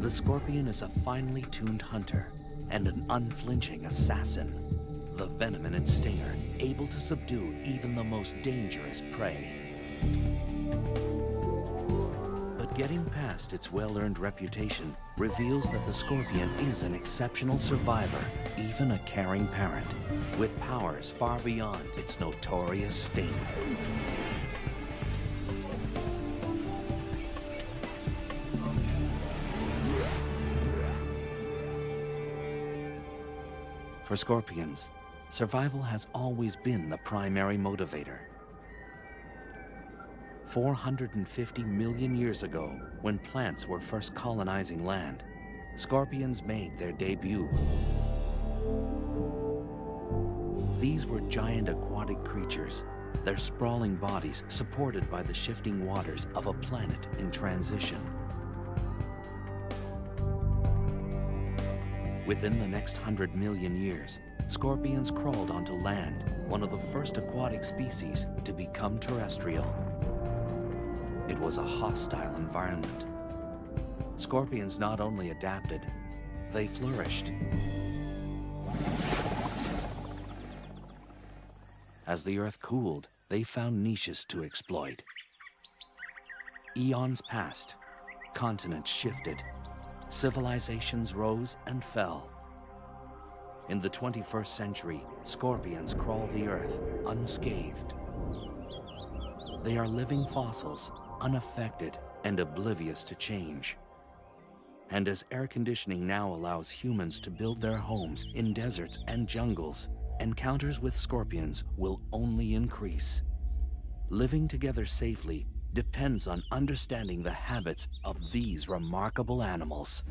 The scorpion is a finely tuned hunter and an unflinching assassin. The venom in its stinger able to subdue even the most dangerous prey. But getting past its well-earned reputation reveals that the scorpion is an exceptional survivor, even a caring parent, with powers far beyond its notorious sting. For scorpions, survival has always been the primary motivator. 450 million years ago, when plants were first colonizing land, scorpions made their debut. These were giant aquatic creatures, their sprawling bodies supported by the shifting waters of a planet in transition. Within the next 100 million years, scorpions crawled onto land, one of the first aquatic species to become terrestrial. It was a hostile environment. Scorpions not only adapted, they flourished. As the Earth cooled, they found niches to exploit. Eons passed, continents shifted, civilizations rose and fell. In the 21st century, scorpions crawl the Earth unscathed. They are living fossils, unaffected and oblivious to change. And as air conditioning now allows humans to build their homes in deserts and jungles, encounters with scorpions will only increase. Living together safely depends on understanding the habits of these remarkable animals.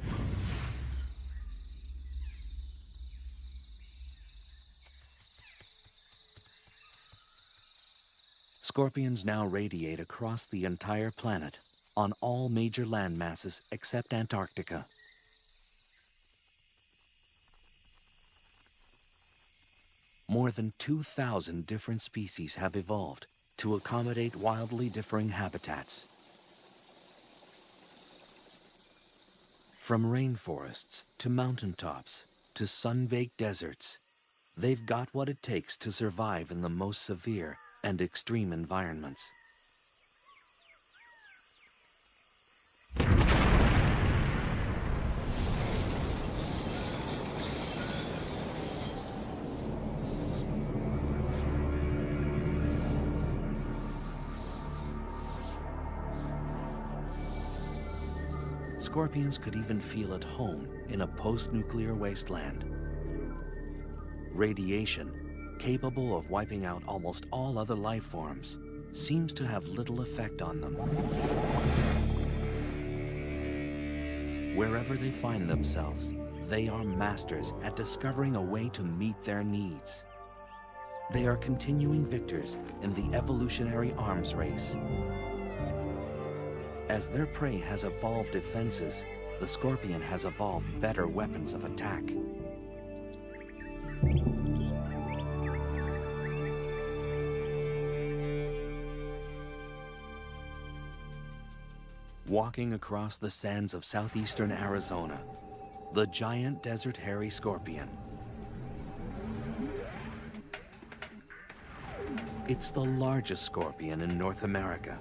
Scorpions now radiate across the entire planet, on all major land masses except Antarctica. More than 2,000 different species have evolved to accommodate wildly differing habitats. From rainforests to mountaintops to sun-baked deserts, they've got what it takes to survive in the most severe and extreme environments. Scorpions could even feel at home in a post-nuclear wasteland. Radiation, capable of wiping out almost all other life forms, seems to have little effect on them. Wherever they find themselves, they are masters at discovering a way to meet their needs. They are continuing victors in the evolutionary arms race. As their prey has evolved defenses, the scorpion has evolved better weapons of attack. Walking across the sands of southeastern Arizona, the giant desert hairy scorpion. It's the largest scorpion in North America.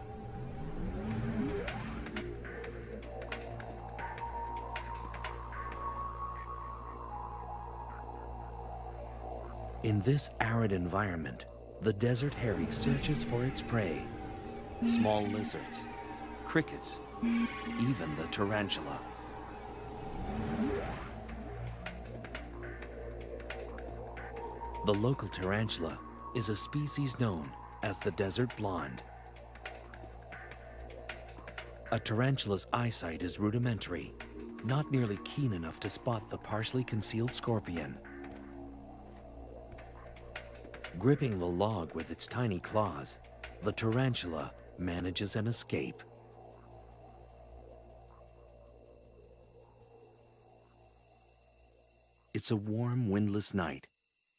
In this arid environment, the desert hairy searches for its prey, small lizards, crickets, even the tarantula. The local tarantula is a species known as the desert blonde. A tarantula's eyesight is rudimentary, not nearly keen enough to spot the partially concealed scorpion. Gripping the log with its tiny claws, the tarantula manages an escape. It's a warm, windless night,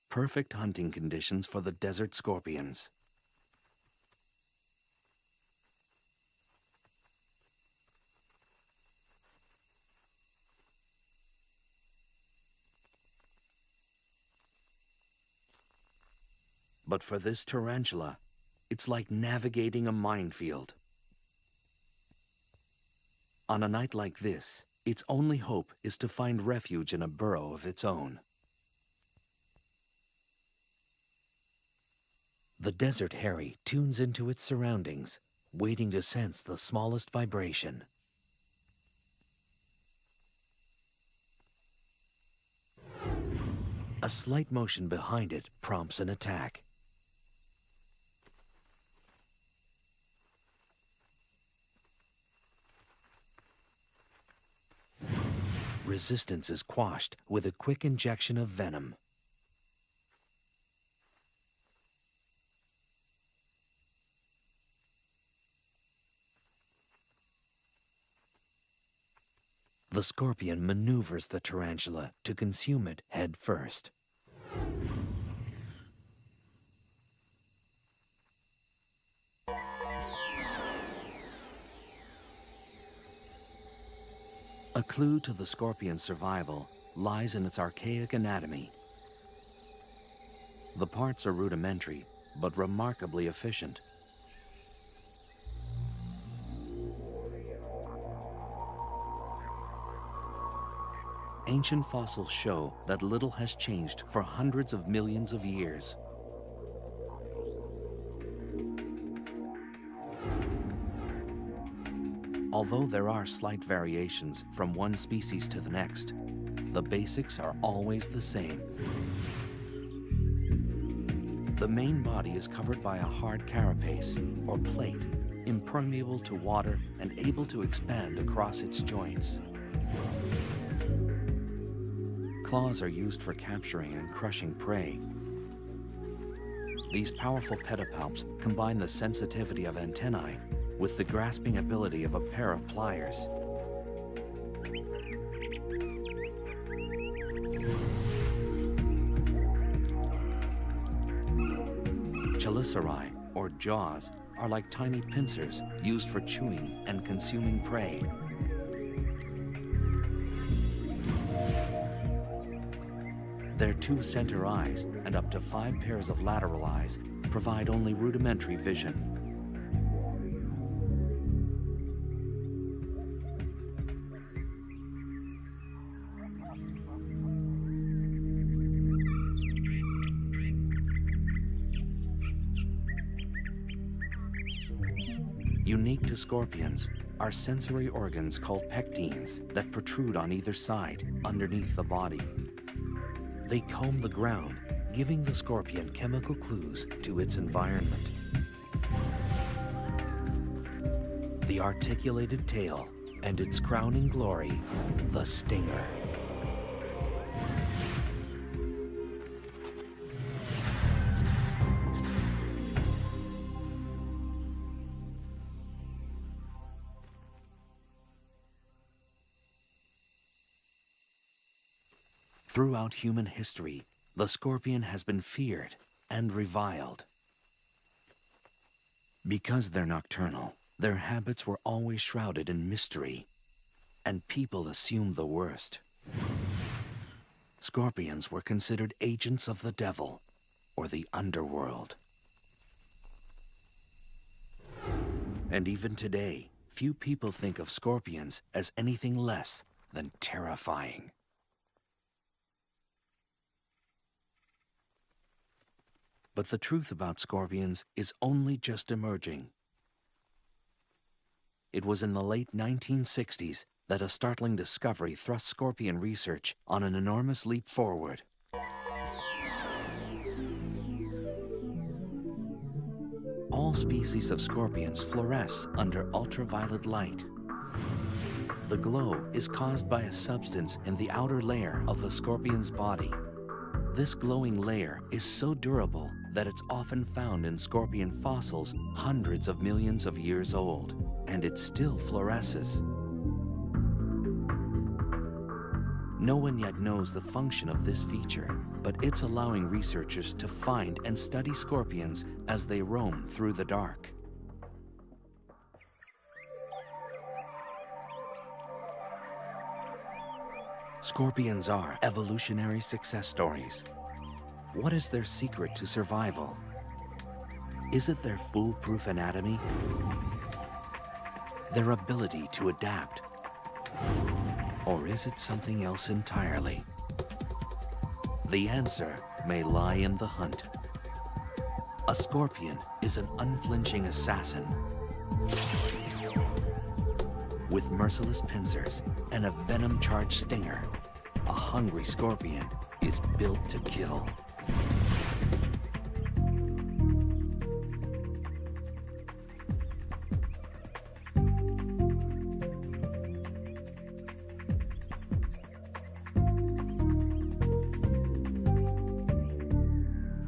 perfect hunting conditions for the desert scorpions. But for this tarantula, it's like navigating a minefield. On a night like this, its only hope is to find refuge in a burrow of its own. The desert hairy tunes into its surroundings, waiting to sense the smallest vibration. A slight motion behind it prompts an attack. Resistance is quashed with a quick injection of venom. The scorpion maneuvers the tarantula to consume it head first. A clue to the scorpion's survival lies in its archaic anatomy. The parts are rudimentary, but remarkably efficient. Ancient fossils show that little has changed for hundreds of millions of years. Although there are slight variations from one species to the next, the basics are always the same. The main body is covered by a hard carapace, or plate, impermeable to water and able to expand across its joints. Claws are used for capturing and crushing prey. These powerful pedipalps combine the sensitivity of antennae with the grasping ability of a pair of pliers. Chelicerae, or jaws, are like tiny pincers used for chewing and consuming prey. Their 2 center eyes and up to 5 pairs of lateral eyes provide only rudimentary vision. Unique to scorpions are sensory organs called pectines that protrude on either side, underneath the body. They comb the ground, giving the scorpion chemical clues to its environment. The articulated tail and its crowning glory, the stinger. Throughout human history, the scorpion has been feared and reviled. Because they're nocturnal, their habits were always shrouded in mystery, and people assumed the worst. Scorpions were considered agents of the devil, or the underworld. And even today, few people think of scorpions as anything less than terrifying. But the truth about scorpions is only just emerging. It was in the late 1960s that a startling discovery thrust scorpion research on an enormous leap forward. All species of scorpions fluoresce under ultraviolet light. The glow is caused by a substance in the outer layer of the scorpion's body. This glowing layer is so durable that it's often found in scorpion fossils hundreds of millions of years old, and it still fluoresces. No one yet knows the function of this feature, but it's allowing researchers to find and study scorpions as they roam through the dark. Scorpions are evolutionary success stories. What is their secret to survival? Is it their foolproof anatomy? Their ability to adapt? Or is it something else entirely? The answer may lie in the hunt. A scorpion is an unflinching assassin with merciless pincers and a venom-charged stinger. A hungry scorpion is built to kill.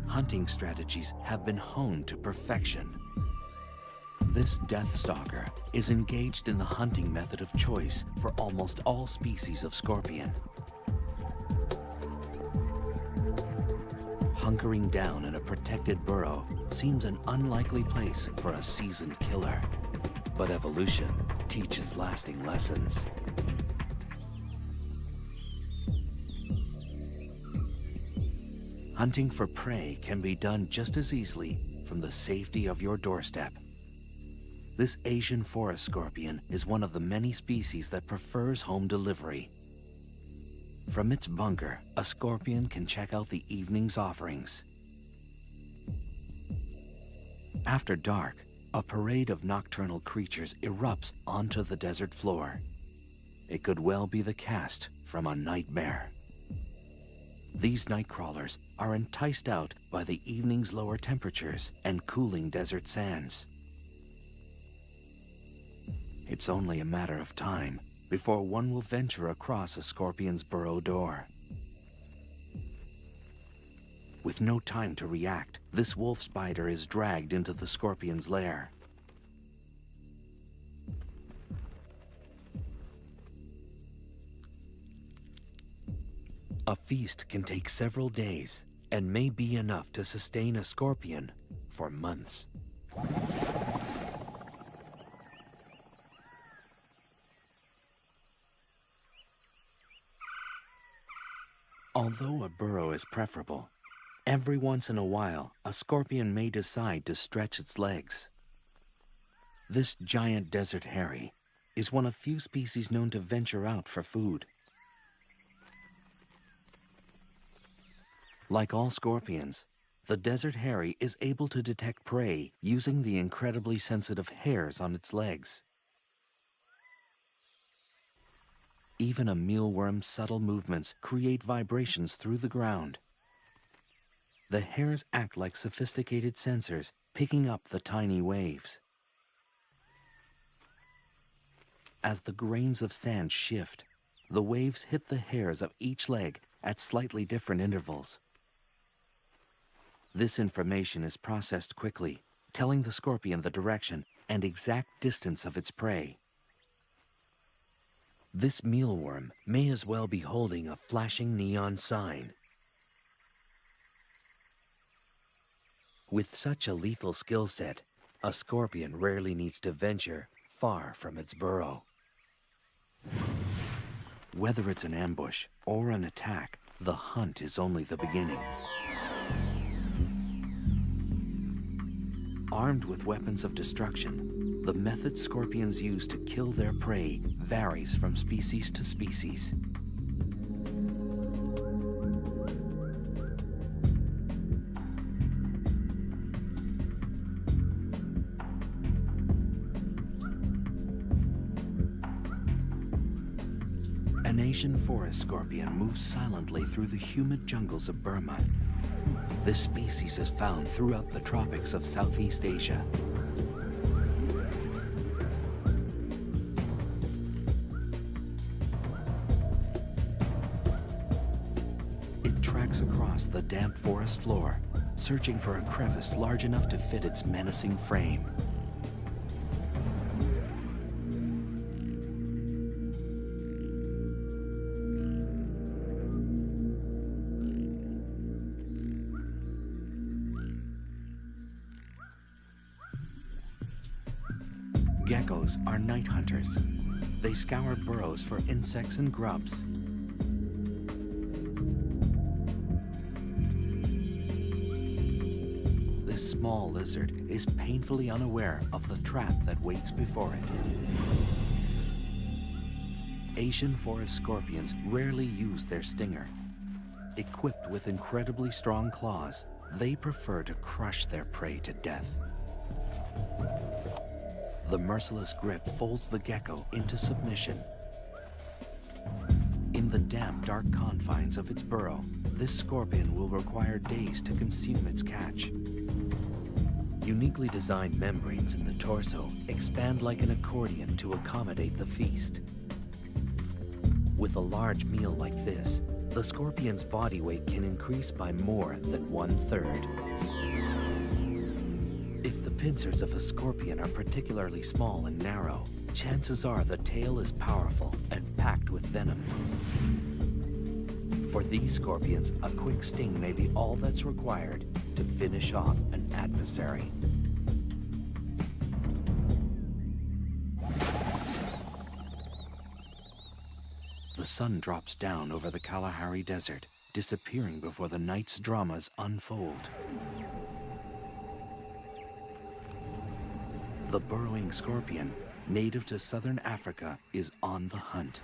Hunting strategies have been honed to perfection. This death stalker is engaged in the hunting method of choice for almost all species of scorpion. Hunkering down in a protected burrow seems an unlikely place for a seasoned killer, but evolution teaches lasting lessons. Hunting for prey can be done just as easily from the safety of your doorstep. This Asian forest scorpion is one of the many species that prefers home delivery. From its bunker, a scorpion can check out the evening's offerings. After dark, a parade of nocturnal creatures erupts onto the desert floor. It could well be the cast from a nightmare. These night crawlers are enticed out by the evening's lower temperatures and cooling desert sands. It's only a matter of time before one will venture across a scorpion's burrow door. With no time to react, this wolf spider is dragged into the scorpion's lair. A feast can take several days and may be enough to sustain a scorpion for months. Although a burrow is preferable, every once in a while a scorpion may decide to stretch its legs. This giant desert hairy is one of few species known to venture out for food. Like all scorpions, the desert hairy is able to detect prey using the incredibly sensitive hairs on its legs. Even a mealworm's subtle movements create vibrations through the ground. The hairs act like sophisticated sensors, picking up the tiny waves. As the grains of sand shift, the waves hit the hairs of each leg at slightly different intervals. This information is processed quickly, telling the scorpion the direction and exact distance of its prey. This mealworm may as well be holding a flashing neon sign. With such a lethal skill set, a scorpion rarely needs to venture far from its burrow. Whether it's an ambush or an attack, the hunt is only the beginning. Armed with weapons of destruction, the method scorpions use to kill their prey varies from species to species. An Asian forest scorpion moves silently through the humid jungles of Burma. This species is found throughout the tropics of Southeast Asia. It tracks across the damp forest floor, searching for a crevice large enough to fit its menacing frame. Geckos are night hunters. They scour burrows for insects and grubs. This small lizard is painfully unaware of the trap that waits before it. Asian forest scorpions rarely use their stinger. Equipped with incredibly strong claws, they prefer to crush their prey to death. The merciless grip folds the gecko into submission. In the damp, dark confines of its burrow, this scorpion will require days to consume its catch. Uniquely designed membranes in the torso expand like an accordion to accommodate the feast. With a large meal like this, the scorpion's body weight can increase by more than 1/3. If the pincers of a scorpion are particularly small and narrow, chances are the tail is powerful and packed with venom. For these scorpions, a quick sting may be all that's required to finish off an adversary. The sun drops down over the Kalahari Desert, disappearing before the night's dramas unfold. The burrowing scorpion, native to southern Africa, is on the hunt.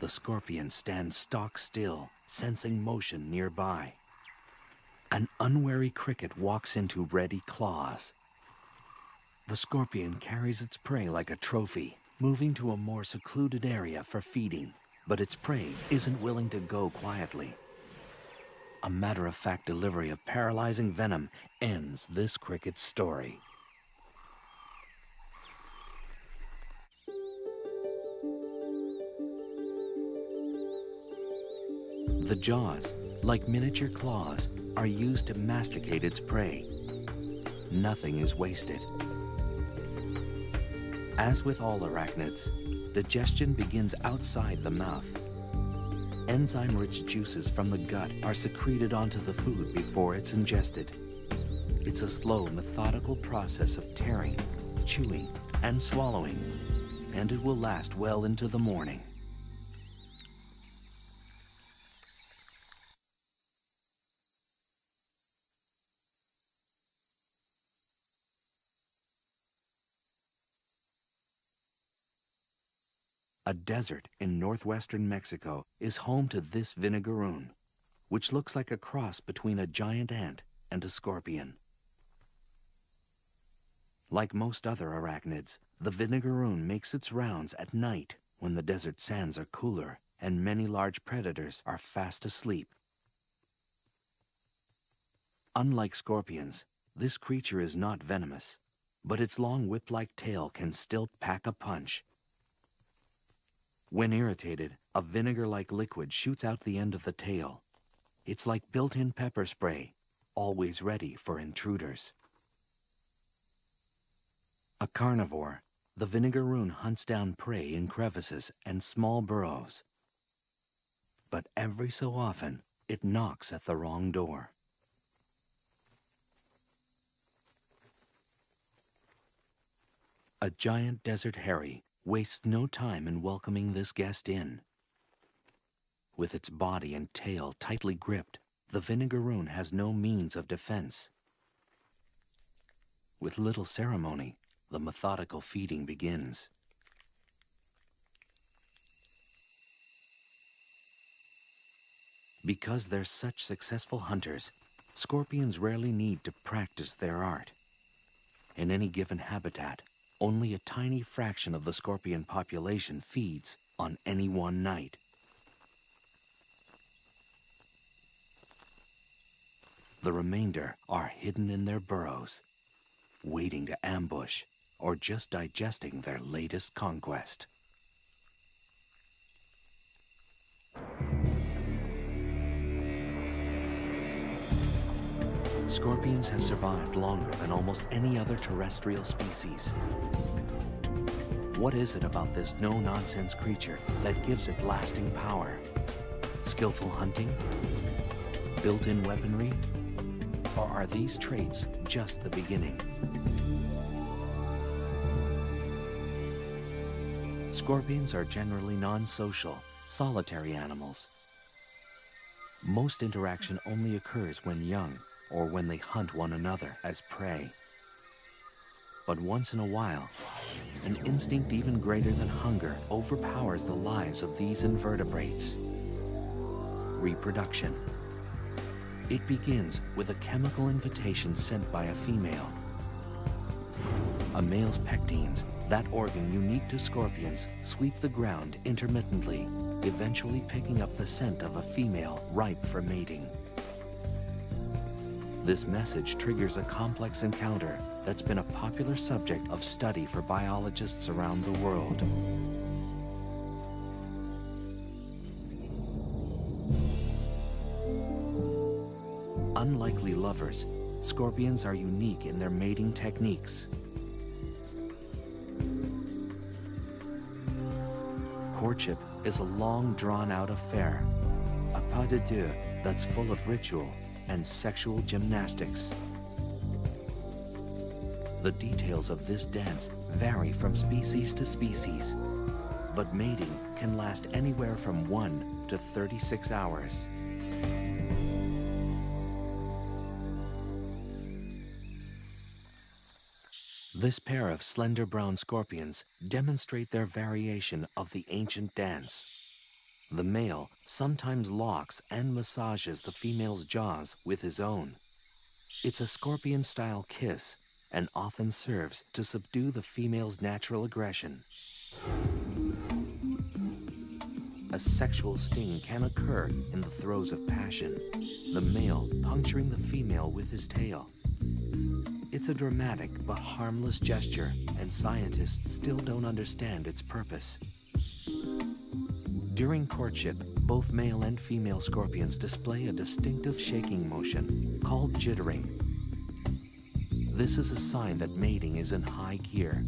The scorpion stands stock still, sensing motion nearby. An unwary cricket walks into ready claws. The scorpion carries its prey like a trophy, moving to a more secluded area for feeding, but its prey isn't willing to go quietly. A matter-of-fact delivery of paralyzing venom ends this cricket's story. The jaws, like miniature claws, are used to masticate its prey. Nothing is wasted. As with all arachnids, digestion begins outside the mouth. Enzyme-rich juices from the gut are secreted onto the food before it's ingested. It's a slow, methodical process of tearing, chewing, and swallowing, and it will last well into the morning. A desert in northwestern Mexico is home to this vinegaroon, which looks like a cross between a giant ant and a scorpion. Like most other arachnids, the vinegaroon makes its rounds at night when the desert sands are cooler and many large predators are fast asleep. Unlike scorpions, this creature is not venomous, but its long whip-like tail can still pack a punch. When irritated, a vinegar-like liquid shoots out the end of the tail. It's like built-in pepper spray, always ready for intruders. A carnivore, the vinegaroon hunts down prey in crevices and small burrows. But every so often, it knocks at the wrong door. A giant desert hairy wastes no time in welcoming this guest in. With its body and tail tightly gripped, the vinegaroon has no means of defense. With little ceremony, the methodical feeding begins. Because they're such successful hunters, scorpions rarely need to practice their art. In any given habitat, only a tiny fraction of the scorpion population feeds on any one night. The remainder are hidden in their burrows, waiting to ambush or just digesting their latest conquest. Scorpions have survived longer than almost any other terrestrial species. What is it about this no-nonsense creature that gives it lasting power? Skillful hunting? Built-in weaponry? Or are these traits just the beginning? Scorpions are generally non-social solitary animals. Most interaction only occurs when young or when they hunt one another as prey. But once in a while, an instinct even greater than hunger overpowers the lives of these invertebrates. Reproduction. It begins with a chemical invitation sent by a female. A male's pectines, that organ unique to scorpions, sweep the ground intermittently, eventually picking up the scent of a female ripe for mating. This message triggers a complex encounter that's been a popular subject of study for biologists around the world. Unlikely lovers, scorpions are unique in their mating techniques. Courtship is a long, drawn-out affair, a pas de deux that's full of ritual and sexual gymnastics. The details of this dance vary from species to species, but mating can last anywhere from 1 to 36 hours. This pair of slender brown scorpions demonstrate their variation of the ancient dance. The male sometimes locks and massages the female's jaws with his own. It's a scorpion-style kiss and often serves to subdue the female's natural aggression. A sexual sting can occur in the throes of passion, the male puncturing the female with his tail. It's a dramatic but harmless gesture, and scientists still don't understand its purpose. During courtship, both male and female scorpions display a distinctive shaking motion called jittering. This is a sign that mating is in high gear.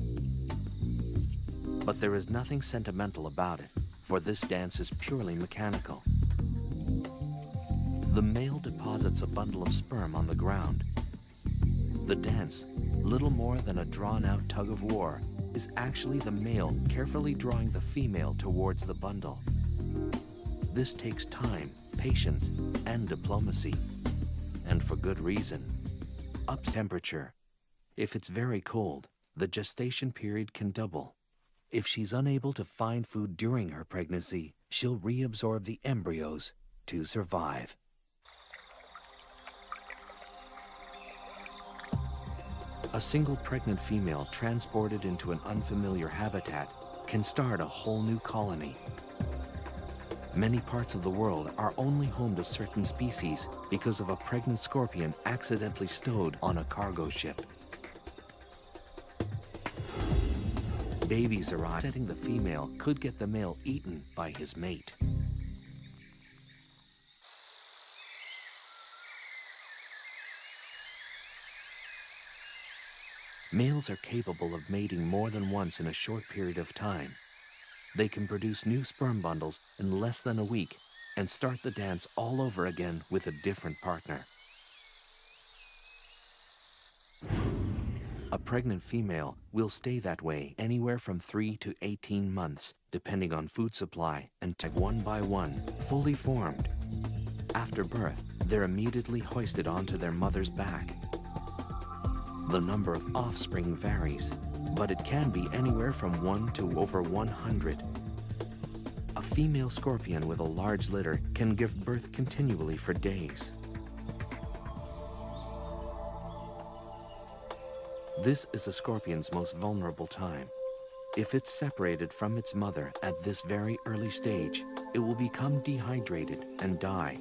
But there is nothing sentimental about it, for this dance is purely mechanical. The male deposits a bundle of sperm on the ground. The dance, little more than a drawn-out tug-of-war, is actually the male carefully drawing the female towards the bundle. This takes time, patience, and diplomacy. And for good reason. Up temperature. If it's very cold, the gestation period can double. If she's unable to find food during her pregnancy, she'll reabsorb the embryos to survive. A single pregnant female transported into an unfamiliar habitat can start a whole new colony. Many parts of the world are only home to certain species because of a pregnant scorpion accidentally stowed on a cargo ship. Babies arrive, setting the female could get the male eaten by his mate. Males are capable of mating more than once in a short period of time. They can produce new sperm bundles in less than a week and start the dance all over again with a different partner. A pregnant female will stay that way anywhere from 3 to 18 months, depending on food supply, and one by one, fully formed. After birth, they're immediately hoisted onto their mother's back. The number of offspring varies, but it can be anywhere from 1 to over 100. A female scorpion with a large litter can give birth continually for days. This is a scorpion's most vulnerable time. If it's separated from its mother at this very early stage, it will become dehydrated and die.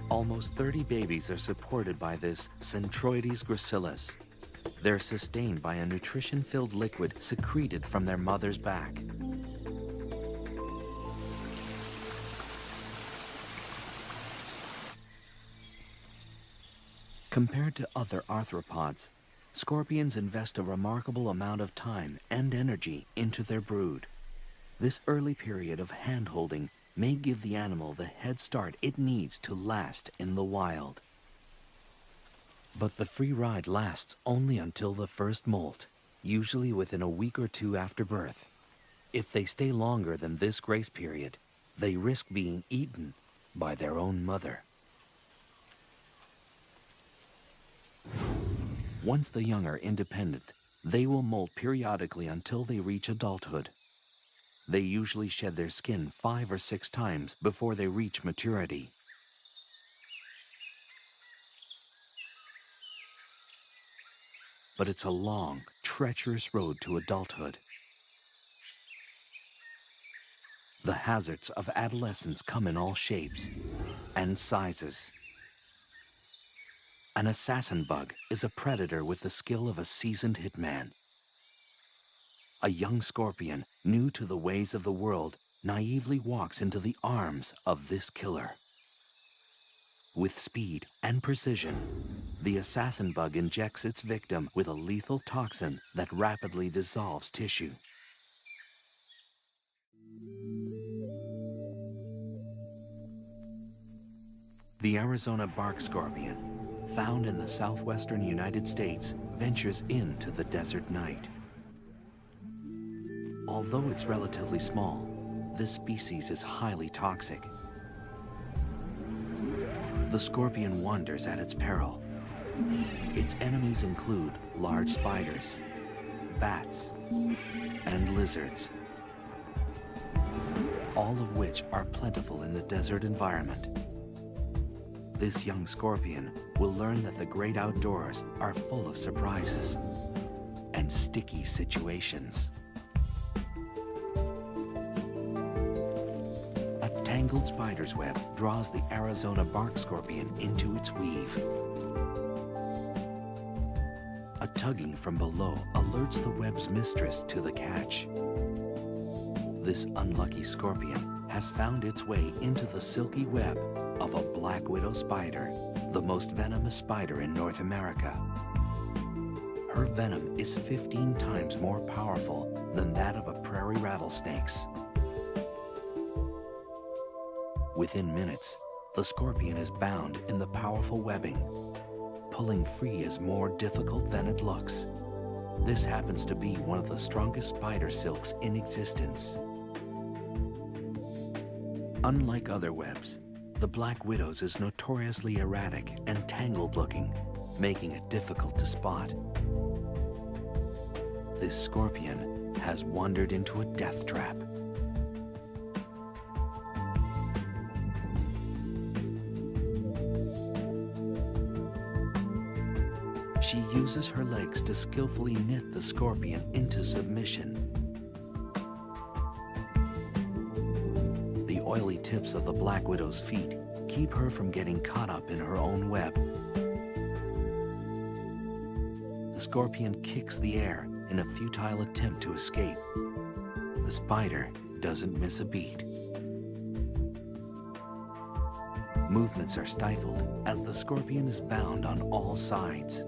Almost 30 babies are supported by this Centroides gracilis. They're sustained by a nutrition-filled liquid secreted from their mother's back. Compared to other arthropods, scorpions invest a remarkable amount of time and energy into their brood. This early period of hand-holding may give the animal the head start it needs to last in the wild. But the free ride lasts only until the first molt. usually within a week or two after birth. If they stay longer than this grace period, they risk being eaten by their own mother. Once the young are independent, they will molt periodically until they reach adulthood. They usually shed their skin 5 or 6 times before they reach maturity. But it's a long, treacherous road to adulthood. The hazards of adolescence come in all shapes and sizes. An assassin bug is a predator with the skill of a seasoned hitman. A young scorpion, new to the ways of the world, naively walks into the arms of this killer. With speed and precision, the assassin bug injects its victim with a lethal toxin that rapidly dissolves tissue. The Arizona bark scorpion, found in the southwestern United States, ventures into the desert night. Although it's relatively small, this species is highly toxic. The scorpion wanders at its peril. Its enemies include large spiders, bats, and lizards, all of which are plentiful in the desert environment. This young scorpion will learn that the great outdoors are full of surprises and sticky situations. A tangled spider's web draws the Arizona bark scorpion into its weave. A tugging from below alerts the web's mistress to the catch. This unlucky scorpion has found its way into the silky web of a black widow spider, the most venomous spider in North America. Her venom is 15 times more powerful than that of a prairie rattlesnake's. Within minutes, the scorpion is bound in the powerful webbing. Pulling free is more difficult than it looks. This happens to be one of the strongest spider silks in existence. Unlike other webs, the black widow's is notoriously erratic and tangled-looking, making it difficult to spot. This scorpion has wandered into a death trap. She uses her legs to skillfully knit the scorpion into submission. The oily tips of the black widow's feet keep her from getting caught up in her own web. The scorpion kicks the air in a futile attempt to escape. The spider doesn't miss a beat. Movements are stifled as the scorpion is bound on all sides.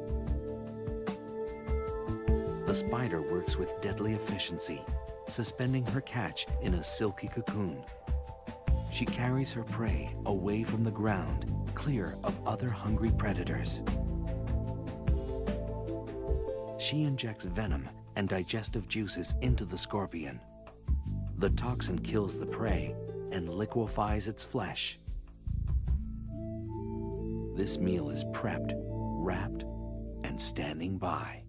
The spider works with deadly efficiency, suspending her catch in a silky cocoon. She carries her prey away from the ground, clear of other hungry predators. She injects venom and digestive juices into the scorpion. The toxin kills the prey and liquefies its flesh. This meal is prepped, wrapped, and standing by.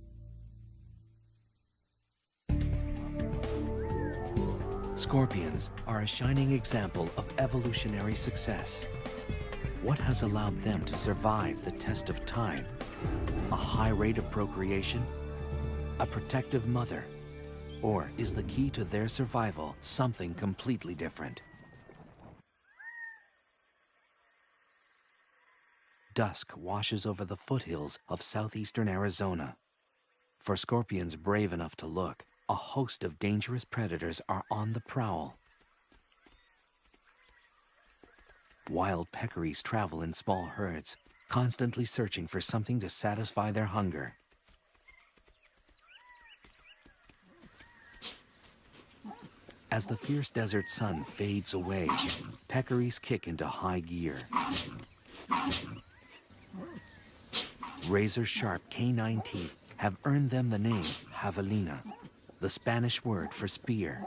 Scorpions are a shining example of evolutionary success. What has allowed them to survive the test of time? A high rate of procreation? A protective mother? Or is the key to their survival something completely different? Dusk washes over the foothills of southeastern Arizona. For scorpions brave enough to look, a host of dangerous predators are on the prowl. Wild peccaries travel in small herds, constantly searching for something to satisfy their hunger. As the fierce desert sun fades away, peccaries kick into high gear. Razor-sharp canine teeth have earned them the name javelina, the Spanish word for spear.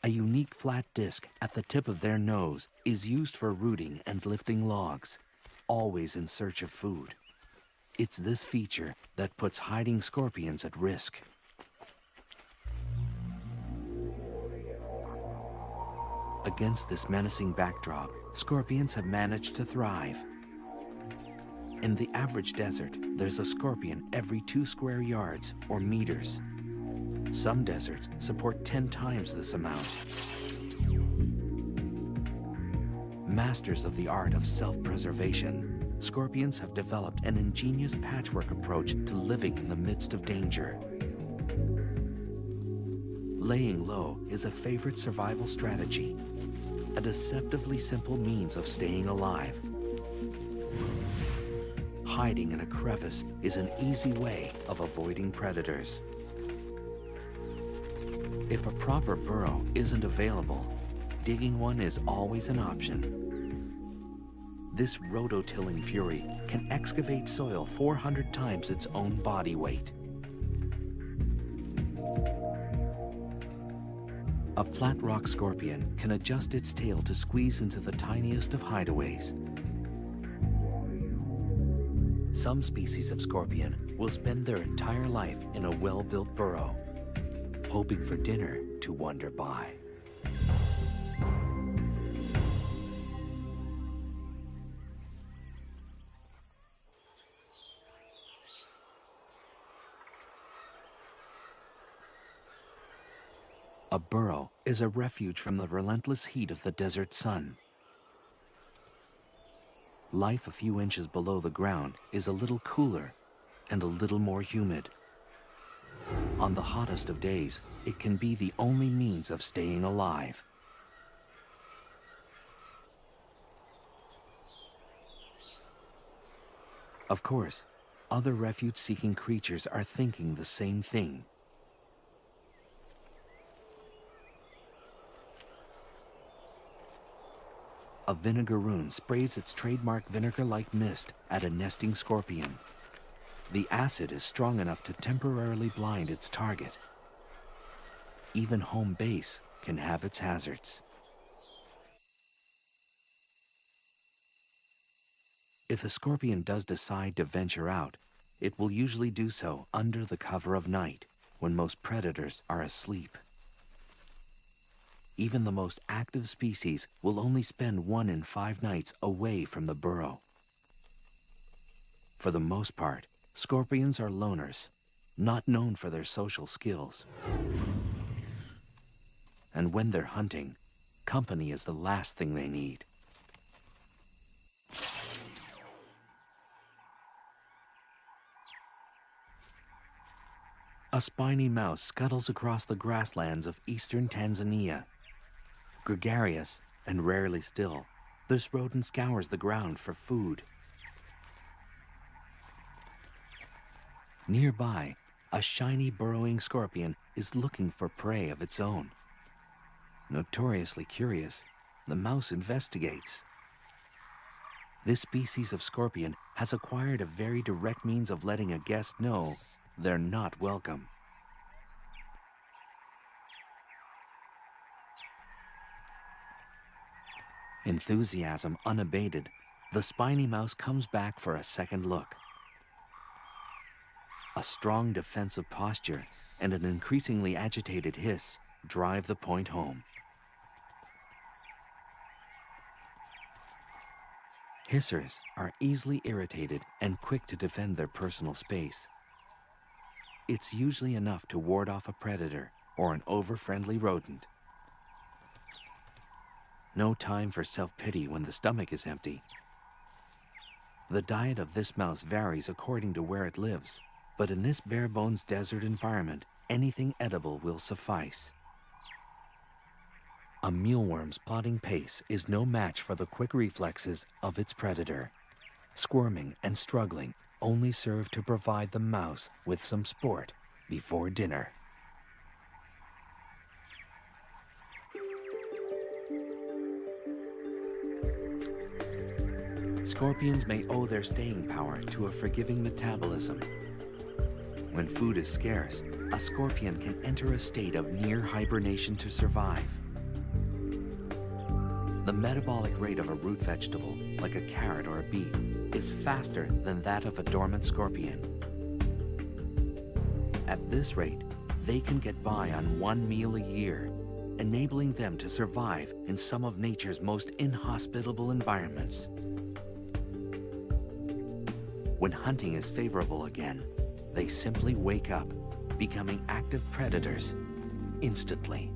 A unique flat disc at the tip of their nose is used for rooting and lifting logs, always in search of food. It's this feature that puts hiding scorpions at risk. Against this menacing backdrop, scorpions have managed to thrive. In the average desert, there's a scorpion every 2 square yards or meters. Some deserts support 10 times this amount. Masters of the art of self-preservation, scorpions have developed an ingenious patchwork approach to living in the midst of danger. Laying low is a favorite survival strategy, a deceptively simple means of staying alive. Hiding in a crevice is an easy way of avoiding predators. If a proper burrow isn't available, digging one is always an option. This rototilling fury can excavate soil 400 times its own body weight. A flat rock scorpion can adjust its tail to squeeze into the tiniest of hideaways. Some species of scorpion will spend their entire life in a well-built burrow, hoping for dinner to wander by. A burrow is a refuge from the relentless heat of the desert sun. Life a few inches below the ground is a little cooler and a little more humid. On the hottest of days, it can be the only means of staying alive. Of course, other refuge-seeking creatures are thinking the same thing. A vinegaroon sprays its trademark vinegar-like mist at a nesting scorpion. The acid is strong enough to temporarily blind its target. Even home base can have its hazards. If a scorpion does decide to venture out, it will usually do so under the cover of night, when most predators are asleep. Even the most active species will only spend 1 in 5 nights away from the burrow. For the most part, scorpions are loners, not known for their social skills. And when they're hunting, company is the last thing they need. A spiny mouse scuttles across the grasslands of eastern Tanzania. Gregarious and rarely still, this rodent scours the ground for food. Nearby, a shiny burrowing scorpion is looking for prey of its own. Notoriously curious, the mouse investigates. This species of scorpion has acquired a very direct means of letting a guest know they're not welcome. Enthusiasm unabated, the spiny mouse comes back for a second look. A strong defensive posture and an increasingly agitated hiss drive the point home. Hissers are easily irritated and quick to defend their personal space. It's usually enough to ward off a predator or an over-friendly rodent. No time for self-pity when the stomach is empty. The diet of this mouse varies according to where it lives, but in this bare-bones desert environment, anything edible will suffice. A mealworm's plodding pace is no match for the quick reflexes of its predator. Squirming and struggling only serve to provide the mouse with some sport before dinner. Scorpions may owe their staying power to a forgiving metabolism. When food is scarce, a scorpion can enter a state of near hibernation to survive. The metabolic rate of a root vegetable, like a carrot or a beet, is faster than that of a dormant scorpion. At this rate, they can get by on one meal a year, enabling them to survive in some of nature's most inhospitable environments. When hunting is favorable again, they simply wake up, becoming active predators instantly.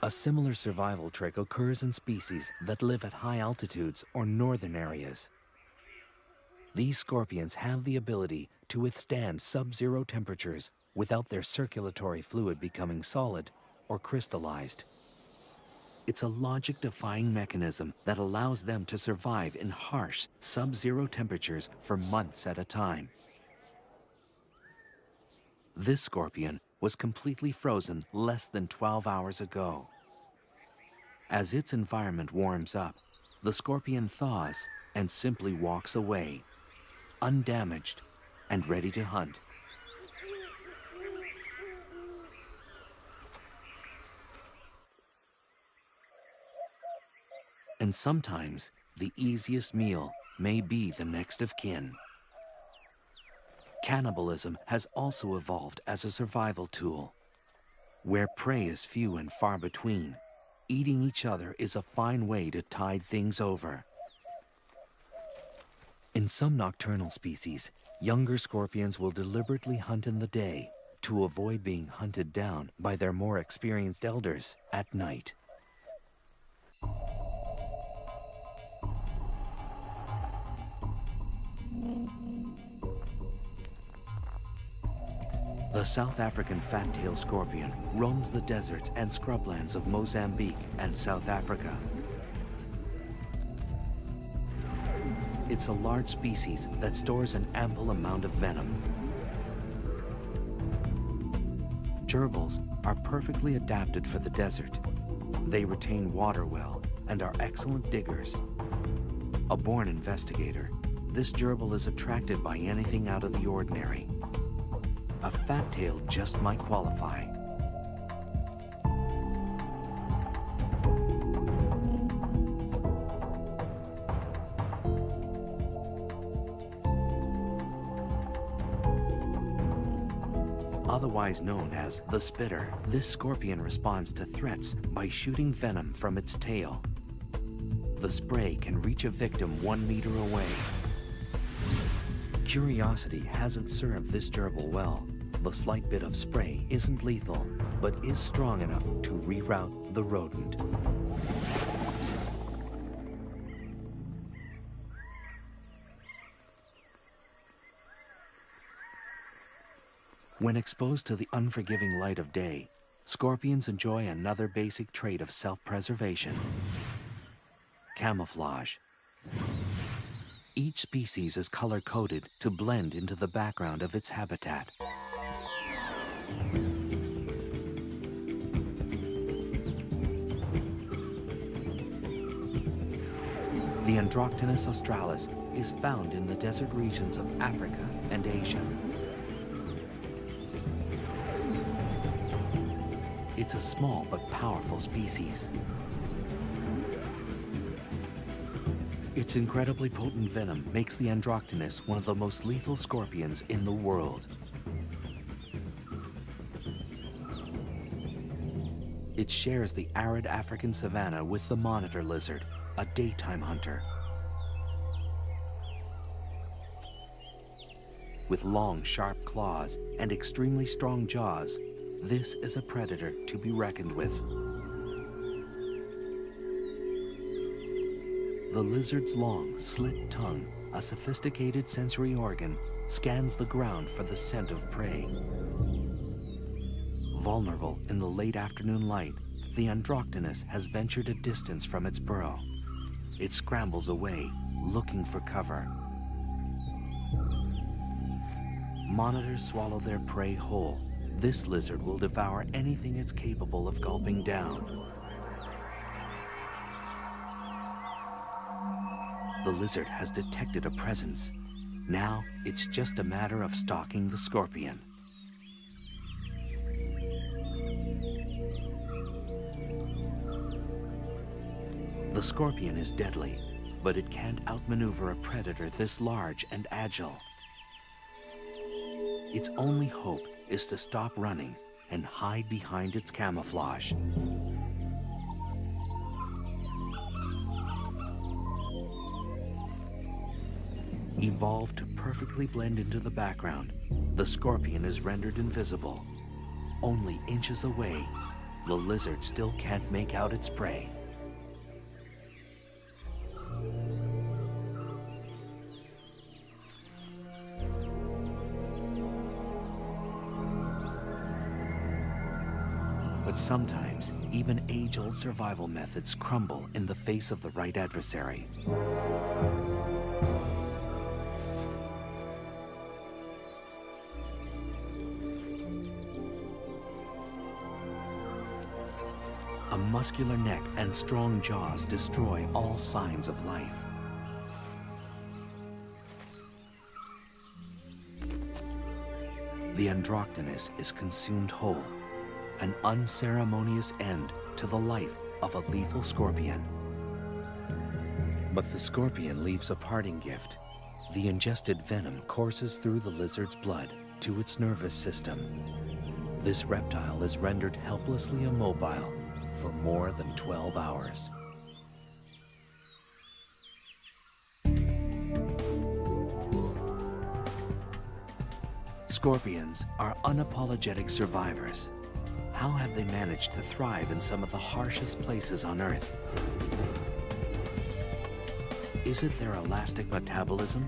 A similar survival trick occurs in species that live at high altitudes or northern areas. These scorpions have the ability to withstand sub-zero temperatures without their circulatory fluid becoming solid or crystallized. It's a logic-defying mechanism that allows them to survive in harsh sub-zero temperatures for months at a time. This scorpion was completely frozen less than 12 hours ago. As its environment warms up, the scorpion thaws and simply walks away, undamaged and ready to hunt. And sometimes, the easiest meal may be the next of kin. Cannibalism has also evolved as a survival tool. Where prey is few and far between, eating each other is a fine way to tide things over. In some nocturnal species, younger scorpions will deliberately hunt in the day to avoid being hunted down by their more experienced elders at night. The South African fat-tailed scorpion roams the deserts and scrublands of Mozambique and South Africa. It's a large species that stores an ample amount of venom. Gerbils are perfectly adapted for the desert. They retain water well and are excellent diggers. A born investigator, this gerbil is attracted by anything out of the ordinary. A fat tail just might qualify. Otherwise known as the spitter, this scorpion responds to threats by shooting venom from its tail. The spray can reach a victim 1 meter away. Curiosity hasn't served this gerbil well. The slight bit of spray isn't lethal, but is strong enough to reroute the rodent. When exposed to the unforgiving light of day, scorpions enjoy another basic trait of self-preservation: camouflage. Each species is color-coded to blend into the background of its habitat. The Androctonus australis is found in the desert regions of Africa and Asia. It's a small but powerful species. Its incredibly potent venom makes the Androctonus one of the most lethal scorpions in the world. It shares the arid African savanna with the monitor lizard, a daytime hunter. With long, sharp claws and extremely strong jaws, this is a predator to be reckoned with. The lizard's long, slit tongue, a sophisticated sensory organ, scans the ground for the scent of prey. Vulnerable in the late afternoon light, the Androctonus has ventured a distance from its burrow. It scrambles away, looking for cover. Monitors swallow their prey whole, This lizard will devour anything it's capable of gulping down. The lizard has detected a presence. Now it's just a matter of stalking the scorpion. The scorpion is deadly, but it can't outmaneuver a predator this large and agile. Its only hope is to stop running and hide behind its camouflage. Evolved to perfectly blend into the background, the scorpion is rendered invisible. Only inches away, the lizard still can't make out its prey. But sometimes, even age-old survival methods crumble in the face of the right adversary. A muscular neck and strong jaws destroy all signs of life. The Androctonus is consumed whole, an unceremonious end to the life of a lethal scorpion. But the scorpion leaves a parting gift. The ingested venom courses through the lizard's blood to its nervous system. This reptile is rendered helplessly immobile for more than 12 hours. Scorpions are unapologetic survivors. How have they managed to thrive in some of the harshest places on Earth? Is it their elastic metabolism?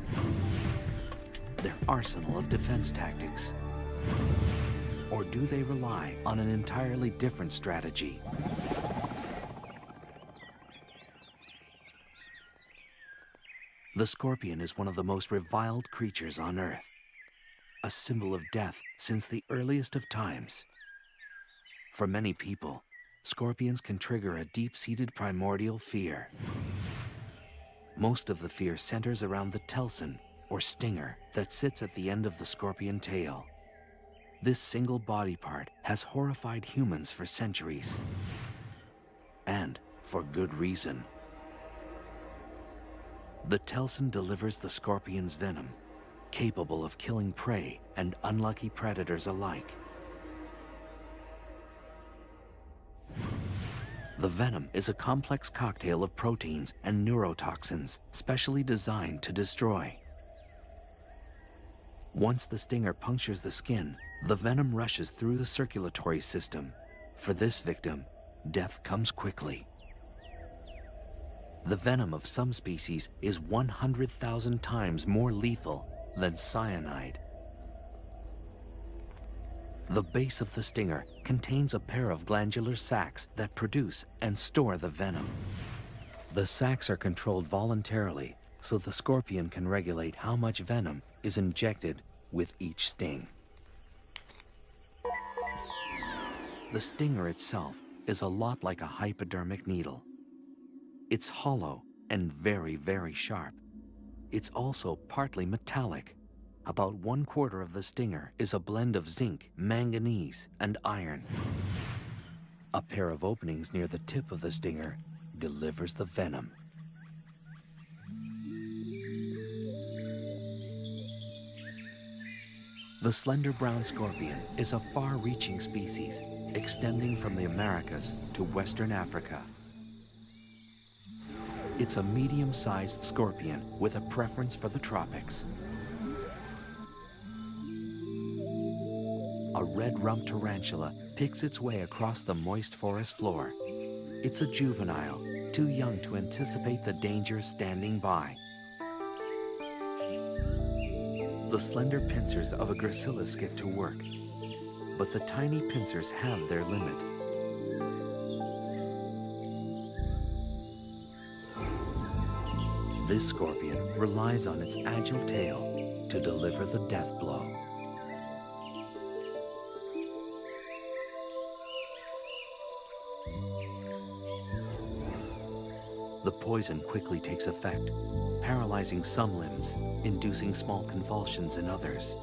Their arsenal of defense tactics? Or do they rely on an entirely different strategy? The scorpion is one of the most reviled creatures on Earth, a symbol of death since the earliest of times. For many people, scorpions can trigger a deep-seated primordial fear. Most of the fear centers around the telson, or stinger, that sits at the end of the scorpion tail. This single body part has horrified humans for centuries. And for good reason. The telson delivers the scorpion's venom, capable of killing prey and unlucky predators alike. The venom is a complex cocktail of proteins and neurotoxins specially designed to destroy. Once the stinger punctures the skin, the venom rushes through the circulatory system. For this victim, death comes quickly. The venom of some species is 100,000 times more lethal than cyanide. The base of the stinger contains a pair of glandular sacs that produce and store the venom. The sacs are controlled voluntarily, so the scorpion can regulate how much venom is injected with each sting. The stinger itself is a lot like a hypodermic needle. It's hollow and very, very sharp. It's also partly metallic. About 1/4 of the stinger is a blend of zinc, manganese, and iron. A pair of openings near the tip of the stinger delivers the venom. The slender brown scorpion is a far-reaching species, extending from the Americas to Western Africa. It's a medium-sized scorpion with a preference for the tropics. A red-rumped tarantula picks its way across the moist forest floor. It's a juvenile, too young to anticipate the dangers standing by. The slender pincers of a gracilis get to work, but the tiny pincers have their limit. This scorpion relies on its agile tail to deliver the death blow. The poison quickly takes effect, paralyzing some limbs, inducing small convulsions in others.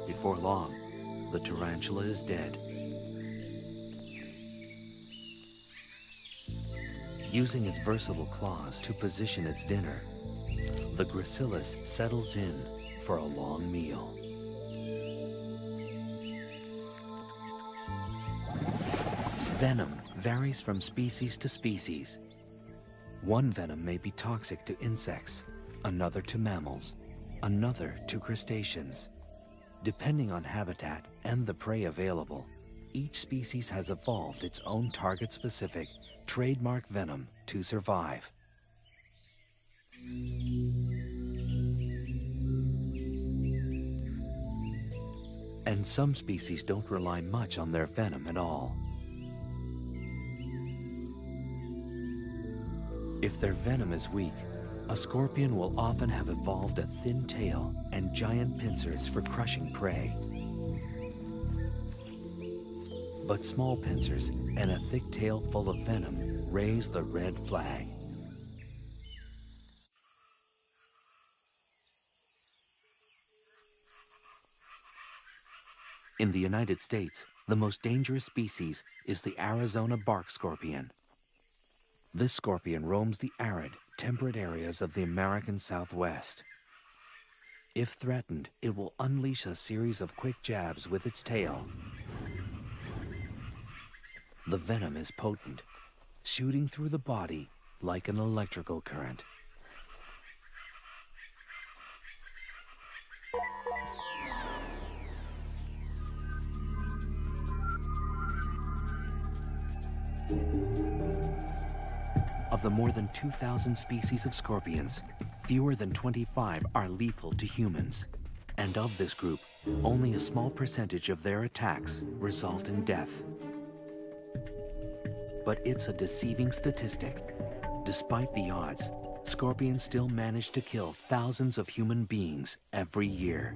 Before long, the tarantula is dead. Using its versatile claws to position its dinner, the Gracilis settles in for a long meal. Venom varies from species to species. One venom may be toxic to insects, another to mammals, another to crustaceans. Depending on habitat and the prey available, each species has evolved its own target-specific, trademark venom to survive. And some species don't rely much on their venom at all. If their venom is weak, a scorpion will often have evolved a thin tail and giant pincers for crushing prey. But small pincers and a thick tail full of venom raise the red flag. In the United States, the most dangerous species is the Arizona bark scorpion. This scorpion roams the arid, temperate areas of the American Southwest. If threatened, it will unleash a series of quick jabs with its tail. The venom is potent, shooting through the body like an electrical current. Of the more than 2,000 species of scorpions, fewer than 25 are lethal to humans. And of this group, only a small percentage of their attacks result in death. But it's a deceiving statistic. Despite the odds, scorpions still manage to kill thousands of human beings every year.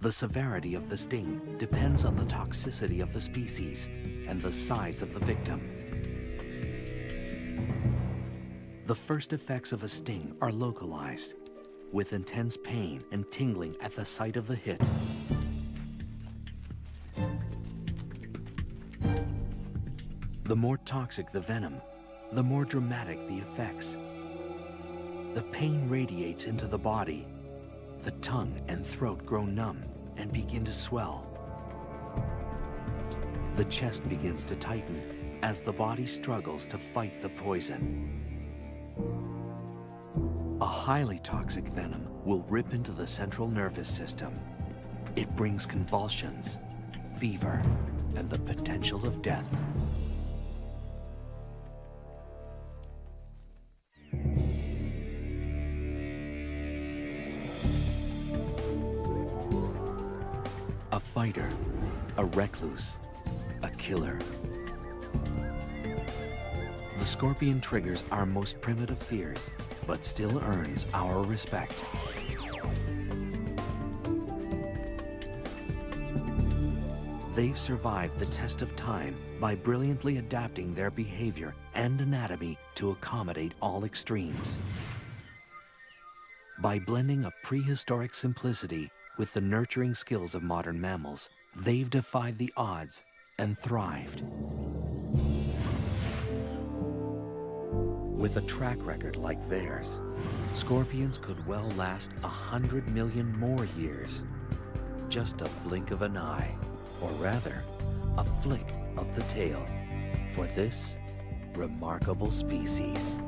The severity of the sting depends on the toxicity of the species and the size of the victim. The first effects of a sting are localized, with intense pain and tingling at the site of the hit. The more toxic the venom, the more dramatic the effects. The pain radiates into the body. The tongue and throat grow numb and begin to swell. The chest begins to tighten as the body struggles to fight the poison. A highly toxic venom will rip into the central nervous system. It brings convulsions, fever, and the potential of death. A fighter, a recluse, a killer. The scorpion triggers our most primitive fears, but still earns our respect. They've survived the test of time by brilliantly adapting their behavior and anatomy to accommodate all extremes. By blending a prehistoric simplicity with the nurturing skills of modern mammals, they've defied the odds and thrived. With a track record like theirs, scorpions could well last 100 million more years. Just a blink of an eye, or rather, a flick of the tail, for this remarkable species.